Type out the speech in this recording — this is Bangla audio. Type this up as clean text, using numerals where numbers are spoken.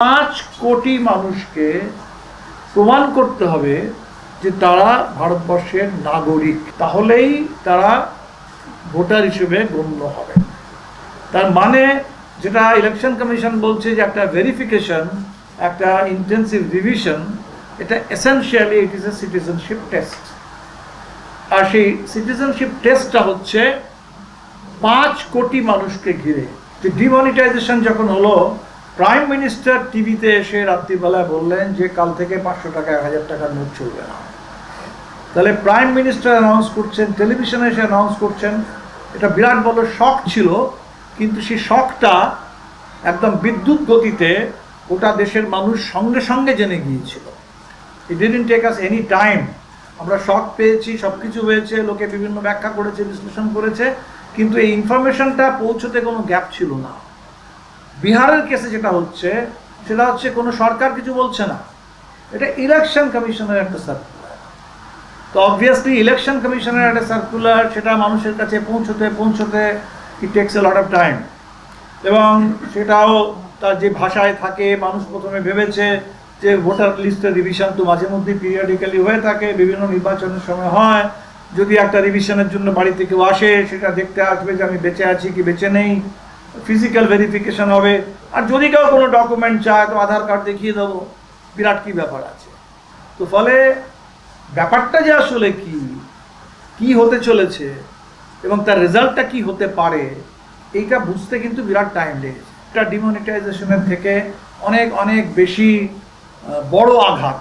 5 কোটি মানুষকে প্রমাণ করতে হবে যে তারা ভারতবর্ষের নাগরিক, তাহলেই তারা ভোটার হিসেবে গণ্য হবে। তার মানে যেটা ইলেকশন কমিশন বলছে যে একটা ভেরিফিকেশন, একটা ইন্টেন্সিভ রিভিশন, এটা essentially it is a citizenship test. আর সেই সিটিজেনশিপ টেস্টটা হচ্ছে 5 কোটি মানুষকে ঘিরে। যে ডিমনিটাইজেশন যখন হলো, প্রাইম মিনিস্টার টিভিতে এসে রাত্রিবেলায় বললেন যে কাল থেকে 500 টাকা 1000 টাকার নোট চলবে না। তাহলে প্রাইম মিনিস্টার অ্যানাউন্স করছেন, টেলিভিশনে এসে অ্যানাউন্স করছেন, এটা বিরাট বড় শক ছিল। কিন্তু সেই শকটা একদম বিদ্যুৎ গতিতে গোটা দেশের মানুষ সঙ্গে সঙ্গে জেনে গিয়েছিল। It didn't take us any time. আমরা শক পেয়েছি, সব কিছু হয়েছে, লোকে বিভিন্ন ব্যাখ্যা করেছে, বিশ্লেষণ করেছে, কিন্তু এই ইনফরমেশনটা পৌঁছতে কোনো গ্যাপ ছিল না। বিহারের কেসে যেটা হচ্ছে সেটা হচ্ছে কোনো সরকার কিছু বলছে না, এটা ইলেকশন কমিশনের একটা সার্কুলার। তো অবভিয়াসলি ইলেকশন কমিশনের একটা সার্কুলার, সেটা মানুষের কাছে পৌঁছতে ইট tax A lot of time. এবং সেটাও তার যে ভাষায় থাকে, মানুষ প্রথমে ভেবেছে যে ভোটার লিস্টের রিভিশন তো মাঝে মধ্যেই পিরিয়ডিক্যালি হয়ে থাকে, বিভিন্ন নির্বাচনের সময় হয়। যদি একটা রিভিশনের জন্য বাড়িতে কেউ আসে, সেটা দেখতে আসবে যে আমি বেঁচে আছি কি বেঁচে নেই, ফিজিক্যাল ভেরিফিকেশন হবে। আর যদি কেউ কোনো ডকুমেন্ট চায় তো আধার কার্ড দেখিয়ে দেবো, বিরাট কি ব্যাপার আছে। তো ফলে ব্যাপারটা যে আসলে কি হতে চলেছে এবং তার রেজাল্টটা কি হতে পারে, এইটা বুঝতে কিন্তু বিরাট টাইম লেগেছে। এটা ডিমনিটাইজেশনের থেকে অনেক অনেক বেশি বড় আঘাত।